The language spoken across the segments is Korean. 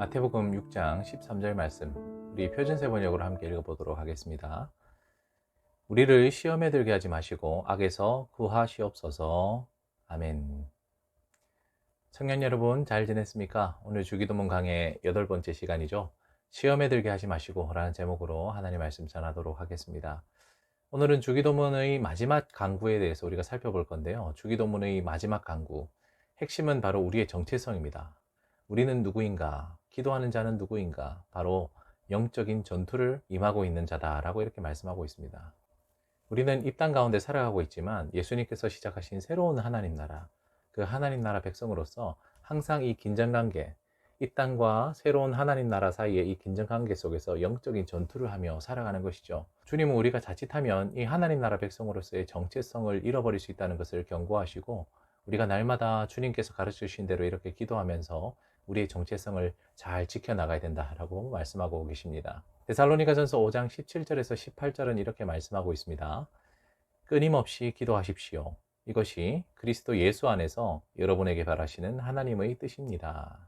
마태복음 6장 13절 말씀, 우리 표준세 번역으로 함께 읽어보도록 하겠습니다. 우리를 시험에 들게 하지 마시고 악에서 구하시옵소서. 아멘. 청년 여러분, 잘 지냈습니까? 오늘 주기도문 강의 8번째 시간이죠. 시험에 들게 하지 마시고 라는 제목으로 하나님 말씀 전하도록 하겠습니다. 오늘은 주기도문의 마지막 강구에 대해서 우리가 살펴볼 건데요. 주기도문의 마지막 강구, 핵심은 바로 우리의 정체성입니다. 우리는 누구인가? 기도하는 자는 누구인가? 바로 영적인 전투를 임하고 있는 자다라고 이렇게 말씀하고 있습니다. 우리는 이 땅 가운데 살아가고 있지만 예수님께서 시작하신 새로운 하나님 나라, 그 하나님 나라 백성으로서 항상 이 긴장관계, 이 땅과 새로운 하나님 나라 사이의 이 긴장관계 속에서 영적인 전투를 하며 살아가는 것이죠. 주님은 우리가 자칫하면 이 하나님 나라 백성으로서의 정체성을 잃어버릴 수 있다는 것을 경고하시고, 우리가 날마다 주님께서 가르쳐 주신 대로 이렇게 기도하면서 우리의 정체성을 잘 지켜나가야 된다라고 말씀하고 계십니다. 데살로니가전서 5장 17절에서 18절은 이렇게 말씀하고 있습니다. 끊임없이 기도하십시오. 이것이 그리스도 예수 안에서 여러분에게 바라시는 하나님의 뜻입니다.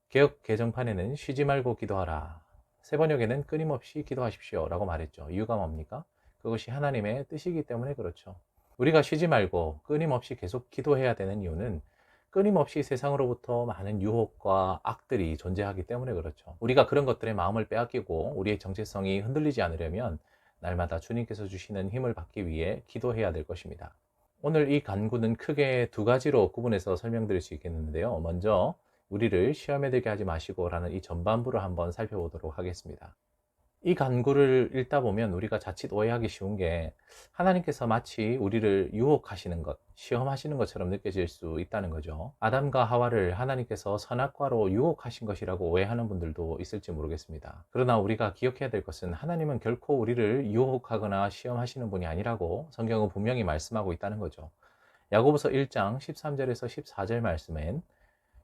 개역 개정판에는 쉬지 말고 기도하라, 새 번역에는 끊임없이 기도하십시오 라고 말했죠. 이유가 뭡니까? 그것이 하나님의 뜻이기 때문에 그렇죠. 우리가 쉬지 말고 끊임없이 계속 기도해야 되는 이유는 끊임없이 세상으로부터 많은 유혹과 악들이 존재하기 때문에 그렇죠. 우리가 그런 것들에 마음을 빼앗기고 우리의 정체성이 흔들리지 않으려면 날마다 주님께서 주시는 힘을 받기 위해 기도해야 될 것입니다. 오늘 이 간구는 크게 두 가지로 구분해서 설명드릴 수 있겠는데요. 먼저 우리를 시험에 들게 하지 마시고 라는 이 전반부를 한번 살펴보도록 하겠습니다. 이 간구를 읽다 보면 우리가 자칫 오해하기 쉬운 게, 하나님께서 마치 우리를 유혹하시는 것, 시험하시는 것처럼 느껴질 수 있다는 거죠. 아담과 하와를 하나님께서 선악과로 유혹하신 것이라고 오해하는 분들도 있을지 모르겠습니다. 그러나 우리가 기억해야 될 것은 하나님은 결코 우리를 유혹하거나 시험하시는 분이 아니라고 성경은 분명히 말씀하고 있다는 거죠. 야고보서 1장 13절에서 14절 말씀엔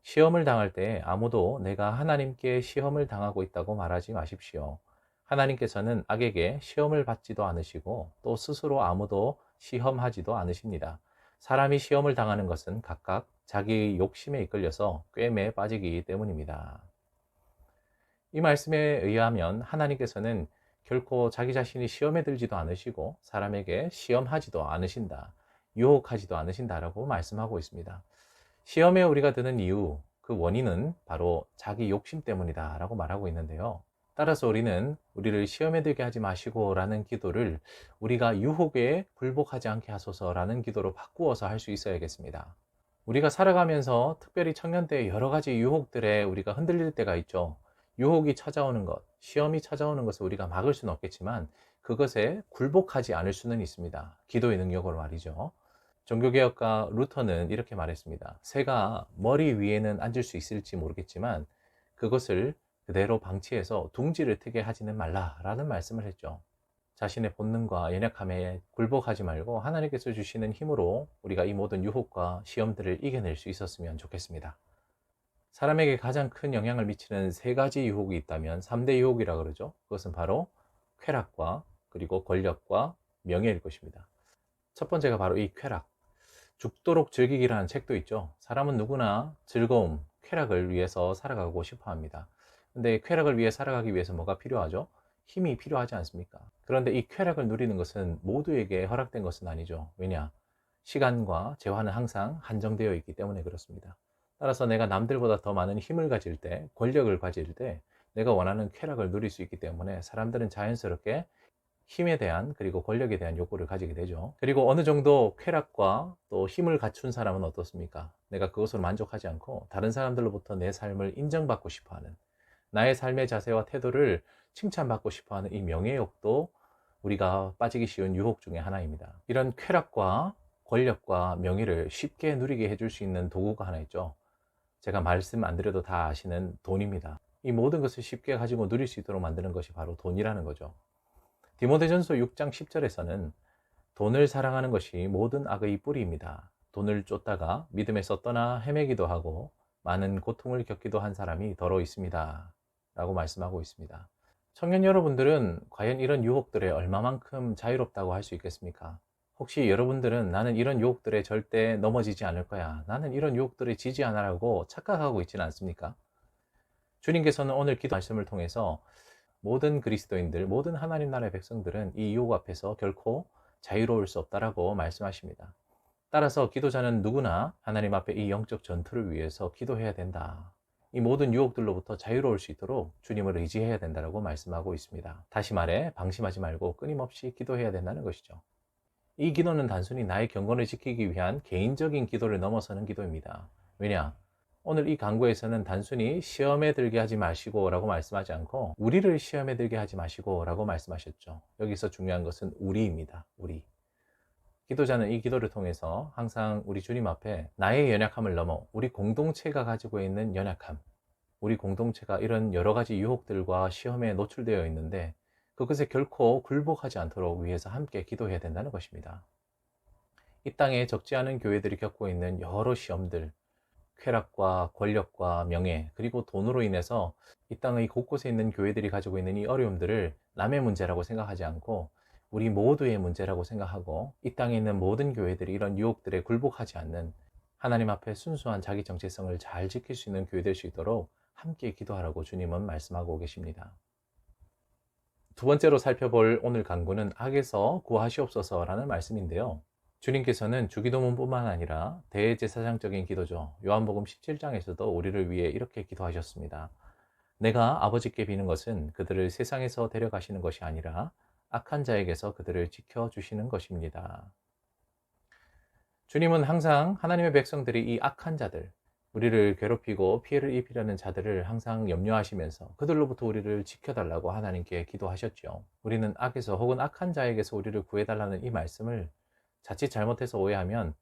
시험을 당할 때 아무도 내가 하나님께 시험을 당하고 있다고 말하지 마십시오. 하나님께서는 악에게 시험을 받지도 않으시고 또 스스로 아무도 시험하지도 않으십니다. 사람이 시험을 당하는 것은 각각 자기 욕심에 이끌려서 꿰매에 빠지기 때문입니다. 이 말씀에 의하면 하나님께서는 결코 자기 자신이 시험에 들지도 않으시고 사람에게 시험하지도 않으신다, 유혹하지도 않으신다라고 말씀하고 있습니다. 시험에 우리가 드는 이유, 그 원인은 바로 자기 욕심 때문이다 라고 말하고 있는데요. 따라서 우리를 시험에 들게 하지 마시고 라는 기도를 우리가 유혹에 굴복하지 않게 하소서 라는 기도로 바꾸어서 할 수 있어야겠습니다. 우리가 살아가면서 특별히 청년 때 여러 가지 유혹들에 우리가 흔들릴 때가 있죠. 유혹이 찾아오는 것, 시험이 찾아오는 것을 우리가 막을 수는 없겠지만 그것에 굴복하지 않을 수는 있습니다. 기도의 능력으로 말이죠. 종교개혁가 루터는 이렇게 말했습니다. 새가 머리 위에는 앉을 수 있을지 모르겠지만 그것을 그대로 방치해서 둥지를 트게 하지는 말라라는 말씀을 했죠. 자신의 본능과 연약함에 굴복하지 말고 하나님께서 주시는 힘으로 우리가 이 모든 유혹과 시험들을 이겨낼 수 있었으면 좋겠습니다. 사람에게 가장 큰 영향을 미치는 세 가지 유혹이 있다면 3대 유혹이라 그러죠. 그것은 바로 쾌락과 그리고 권력과 명예일 것입니다. 첫 번째가 바로 이 쾌락. 죽도록 즐기기라는 책도 있죠. 사람은 누구나 즐거움, 쾌락을 위해서 살아가고 싶어 합니다. 근데 쾌락을 위해 살아가기 위해서 뭐가 필요하죠? 힘이 필요하지 않습니까? 그런데 이 쾌락을 누리는 것은 모두에게 허락된 것은 아니죠. 왜냐? 시간과 재화는 항상 한정되어 있기 때문에 그렇습니다. 따라서 내가 남들보다 더 많은 힘을 가질 때, 권력을 가질 때 내가 원하는 쾌락을 누릴 수 있기 때문에 사람들은 자연스럽게 힘에 대한 그리고 권력에 대한 욕구를 가지게 되죠. 그리고 어느 정도 쾌락과 또 힘을 갖춘 사람은 어떻습니까? 내가 그것으로 만족하지 않고 다른 사람들로부터 내 삶을 인정받고 싶어하는, 나의 삶의 자세와 태도를 칭찬받고 싶어하는 이 명예욕도 우리가 빠지기 쉬운 유혹 중에 하나입니다. 이런 쾌락과 권력과 명예를 쉽게 누리게 해줄 수 있는 도구가 하나 있죠. 제가 말씀 안 드려도 다 아시는 돈입니다. 이 모든 것을 쉽게 가지고 누릴 수 있도록 만드는 것이 바로 돈이라는 거죠. 디모데전서 6장 10절에서는 돈을 사랑하는 것이 모든 악의 뿌리입니다. 돈을 쫓다가 믿음에서 떠나 헤매기도 하고 많은 고통을 겪기도 한 사람이 더러 있습니다 라고 말씀하고 있습니다. 청년 여러분들은 과연 이런 유혹들에 얼마만큼 자유롭다고 할 수 있겠습니까? 혹시 여러분들은 나는 이런 유혹들에 절대 넘어지지 않을 거야, 나는 이런 유혹들에 지지 않으라고 착각하고 있지는 않습니까? 주님께서는 오늘 기도 말씀을 통해서 모든 그리스도인들, 모든 하나님 나라의 백성들은 이 유혹 앞에서 결코 자유로울 수 없다라고 말씀하십니다. 따라서 기도자는 누구나 하나님 앞에 이 영적 전투를 위해서 기도해야 된다. 이 모든 유혹들로부터 자유로울 수 있도록 주님을 의지해야 된다고 말씀하고 있습니다. 다시 말해 방심하지 말고 끊임없이 기도해야 된다는 것이죠. 이 기도는 단순히 나의 경건을 지키기 위한 개인적인 기도를 넘어서는 기도입니다. 왜냐? 오늘 이 강구에서는 단순히 시험에 들게 하지 마시고 라고 말씀하지 않고 우리를 시험에 들게 하지 마시고 라고 말씀하셨죠. 여기서 중요한 것은 우리입니다. 우리. 기도자는 이 기도를 통해서 항상 우리 주님 앞에 나의 연약함을 넘어 우리 공동체가 가지고 있는 연약함, 우리 공동체가 이런 여러 가지 유혹들과 시험에 노출되어 있는데 그것에 결코 굴복하지 않도록 위해서 함께 기도해야 된다는 것입니다. 이 땅에 적지 않은 교회들이 겪고 있는 여러 시험들, 쾌락과 권력과 명예, 그리고 돈으로 인해서 이 땅의 곳곳에 있는 교회들이 가지고 있는 이 어려움들을 남의 문제라고 생각하지 않고 우리 모두의 문제라고 생각하고 이 땅에 있는 모든 교회들이 이런 유혹들에 굴복하지 않는 하나님 앞에 순수한 자기 정체성을 잘 지킬 수 있는 교회 될 수 있도록 함께 기도하라고 주님은 말씀하고 계십니다. 두 번째로 살펴볼 오늘 간구는 악에서 구하시옵소서라는 말씀인데요. 주님께서는 주기도문뿐만 아니라 대제사장적인 기도죠. 요한복음 17장에서도 우리를 위해 이렇게 기도하셨습니다. 내가 아버지께 비는 것은 그들을 세상에서 데려가시는 것이 아니라 악한 자에게서 그들을 지켜주시는 것입니다. 주님은 항상 하나님의 백성들이 이 악한 자들, 우리를 괴롭히고 피해를 입히려는 자들을 항상 염려하시면서 그들로부터 우리를 지켜달라고 하나님께 기도하셨죠. 우리는 악에서 혹은 악한 자에게서 우리를 구해달라는 이 말씀을 자칫 잘못해서 오해하면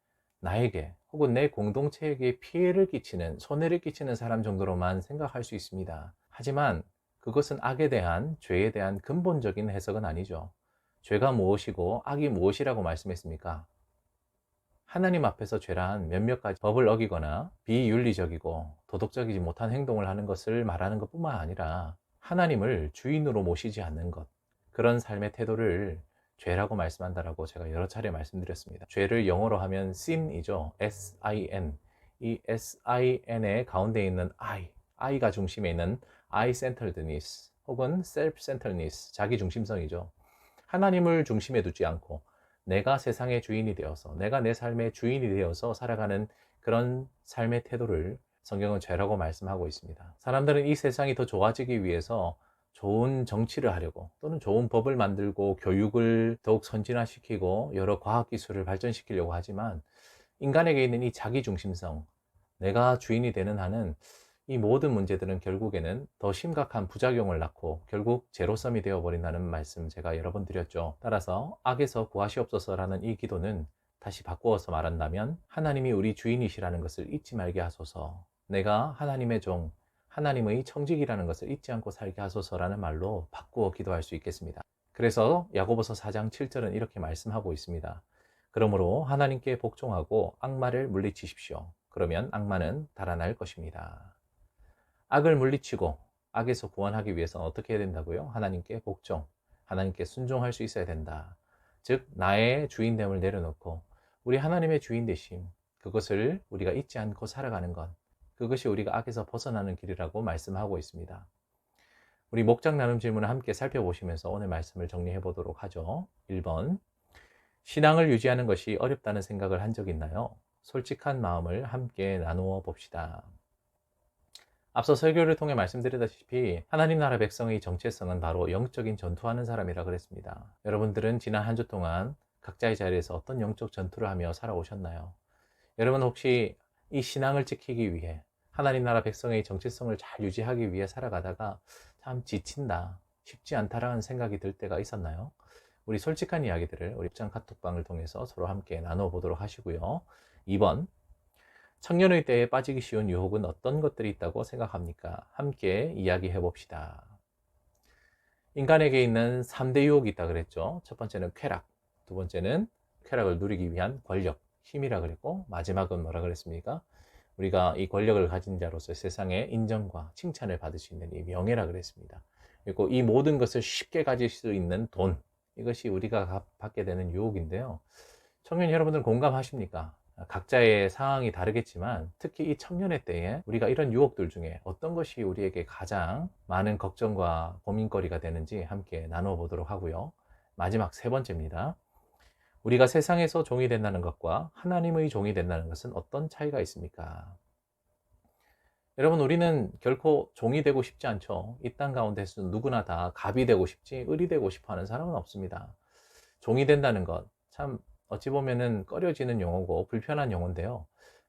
나에게 혹은 내 공동체에게 피해를 끼치는, 손해를 끼치는 사람 정도로만 생각할 수 있습니다. 하지만 그것은 악에 대한, 죄에 대한 근본적인 해석은 아니죠. 죄가 무엇이고 악이 무엇이라고 말씀했습니까? 하나님 앞에서 죄란 몇몇 가지 법을 어기거나 비윤리적이고 도덕적이지 못한 행동을 하는 것을 말하는 것뿐만 아니라 하나님을 주인으로 모시지 않는 것, 그런 삶의 태도를 죄라고 말씀한다라고 제가 여러 차례 말씀드렸습니다. 죄를 영어로 하면 sin이죠. S-I-N. 이 S-I-N의 가운데 있는 I가 중심에 있는 I-centeredness 혹은 self-centeredness, 자기 중심성이죠. 하나님을 중심에 두지 않고 내가 세상의 주인이 되어서, 내가 내 삶의 주인이 되어서 살아가는 그런 삶의 태도를 성경은 죄라고 말씀하고 있습니다. 사람들은 이 세상이 더 좋아지기 위해서 좋은 정치를 하려고 또는 좋은 법을 만들고 교육을 더욱 선진화시키고 여러 과학기술을 발전시키려고 하지만 인간에게 있는 이 자기중심성, 내가 주인이 되는 한은 이 모든 문제들은 결국에는 더 심각한 부작용을 낳고 결국 제로섬이 되어버린다는 말씀 제가 여러 번 드렸죠. 따라서 악에서 구하시옵소서라는 이 기도는 다시 바꾸어서 말한다면 하나님이 우리 주인이시라는 것을 잊지 말게 하소서, 내가 하나님의 종, 하나님의 청직이라는 것을 잊지 않고 살게 하소서라는 말로 바꾸어 기도할 수 있겠습니다. 그래서 야고보서 4장 7절은 이렇게 말씀하고 있습니다. 그러므로 하나님께 복종하고 악마를 물리치십시오. 그러면 악마는 달아날 것입니다. 악을 물리치고 악에서 구원하기 위해서는 어떻게 해야 된다고요? 하나님께 복종, 하나님께 순종할 수 있어야 된다. 즉 나의 주인됨을 내려놓고 우리 하나님의 주인 되심, 그것을 우리가 잊지 않고 살아가는 것, 그것이 우리가 악에서 벗어나는 길이라고 말씀하고 있습니다. 우리 목장 나눔 질문을 함께 살펴보시면서 오늘 말씀을 정리해 보도록 하죠. 1번, 신앙을 유지하는 것이 어렵다는 생각을 한 적 있나요? 솔직한 마음을 함께 나누어 봅시다. 앞서 설교를 통해 말씀드렸다시피 하나님 나라 백성의 정체성은 바로 영적인 전투하는 사람이라 그랬습니다. 여러분들은 지난 한 주 동안 각자의 자리에서 어떤 영적 전투를 하며 살아오셨나요? 여러분 혹시 이 신앙을 지키기 위해 하나님 나라 백성의 정체성을 잘 유지하기 위해 살아가다가 참 지친다, 쉽지 않다라는 생각이 들 때가 있었나요? 우리 솔직한 이야기들을 우리 입장 카톡방을 통해서 서로 함께 나눠 보도록 하시고요. 2번, 청년의 때에 빠지기 쉬운 유혹은 어떤 것들이 있다고 생각합니까? 함께 이야기해 봅시다. 인간에게 있는 3대 유혹이 있다 그랬죠. 첫 번째는 쾌락, 두 번째는 쾌락을 누리기 위한 권력, 힘이라 그랬고, 마지막은 뭐라 그랬습니까? 우리가 이 권력을 가진 자로서 세상의 인정과 칭찬을 받을 수 있는 이 명예라 그랬습니다. 그리고 이 모든 것을 쉽게 가질 수 있는 돈, 이것이 우리가 받게 되는 유혹인데요. 청년 여러분들 공감하십니까? 각자의 상황이 다르겠지만 특히 이 청년의 때에 우리가 이런 유혹들 중에 어떤 것이 우리에게 가장 많은 걱정과 고민거리가 되는지 함께 나누어 보도록 하고요. 마지막 세 번째입니다. 우리가 세상에서 종이 된다는 것과 하나님의 종이 된다는 것은 어떤 차이가 있습니까? 여러분, 우리는 결코 종이 되고 싶지 않죠. 이 땅 가운데서 누구나 다 갑이 되고 싶지 을이 되고 싶어 하는 사람은 없습니다. 종이 된다는 것, 참 어찌 보면은 꺼려지는 용어고 불편한 용어인데요.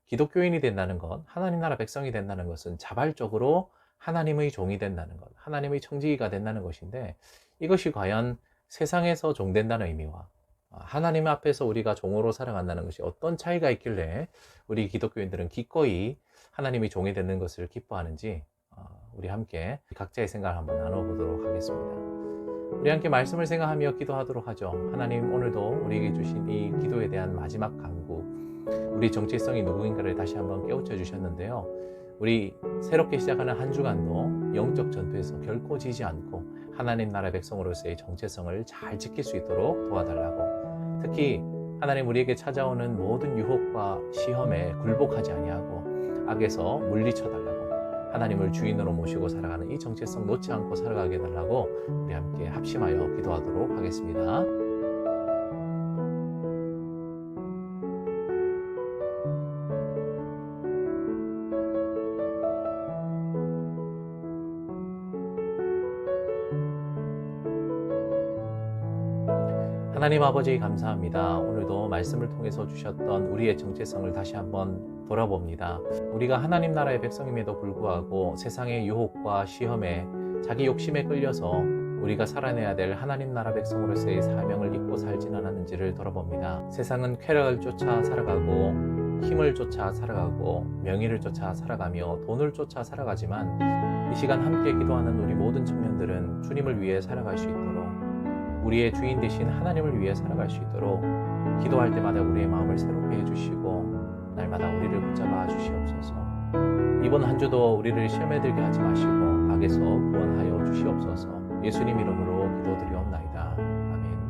기독교인이 된다는 것, 하나님 나라 백성이 된다는 것은 자발적으로 하나님의 종이 된다는 것, 하나님의 청지기가 된다는 것인데, 이것이 과연 세상에서 종된다는 의미와 하나님 앞에서 우리가 종으로 살아간다는 것이 어떤 차이가 있길래 우리 기독교인들은 기꺼이 하나님의 종이 되는 것을 기뻐하는지 우리 함께 각자의 생각을 한번 나눠보도록 하겠습니다. 우리 함께 말씀을 생각하며 기도하도록 하죠. 하나님, 오늘도 우리에게 주신 이 기도에 대한 마지막 간구, 우리 정체성이 누구인가를 다시 한번 깨우쳐 주셨는데요. 우리 새롭게 시작하는 한 주간도 영적 전투에서 결코 지지 않고 하나님 나라 백성으로서의 정체성을 잘 지킬 수 있도록 도와달라고, 특히 하나님 우리에게 찾아오는 모든 유혹과 시험에 굴복하지 아니하고 악에서 물리쳐달라고, 하나님을 주인으로 모시고 살아가는 이 정체성 놓지 않고 살아가게 해달라고 우리 함께 합심하여 기도하도록 하겠습니다. 하나님 아버지, 감사합니다. 오늘도 말씀을 통해서 주셨던 우리의 정체성을 다시 한번 돌아봅니다. 우리가 하나님 나라의 백성임에도 불구하고 세상의 유혹과 시험에 자기 욕심에 끌려서 우리가 살아내야 될 하나님 나라 백성으로서의 사명을 잊고 살진 않았는지를 돌아봅니다. 세상은 쾌락을 쫓아 살아가고 힘을 쫓아 살아가고 명예를 쫓아 살아가며 돈을 쫓아 살아가지만, 이 시간 함께 기도하는 우리 모든 청년들은 주님을 위해 살아갈 수 있도록, 우리의 주인 되신 하나님을 위해 살아갈 수 있도록 기도할 때마다 우리의 마음을 새롭게 해주시고 날마다 우리를 붙잡아 주시옵소서. 이번 한 주도 우리를 시험에 들게 하지 마시고 악에서 구원하여 주시옵소서. 예수님 이름으로 기도드리옵나이다. 아멘.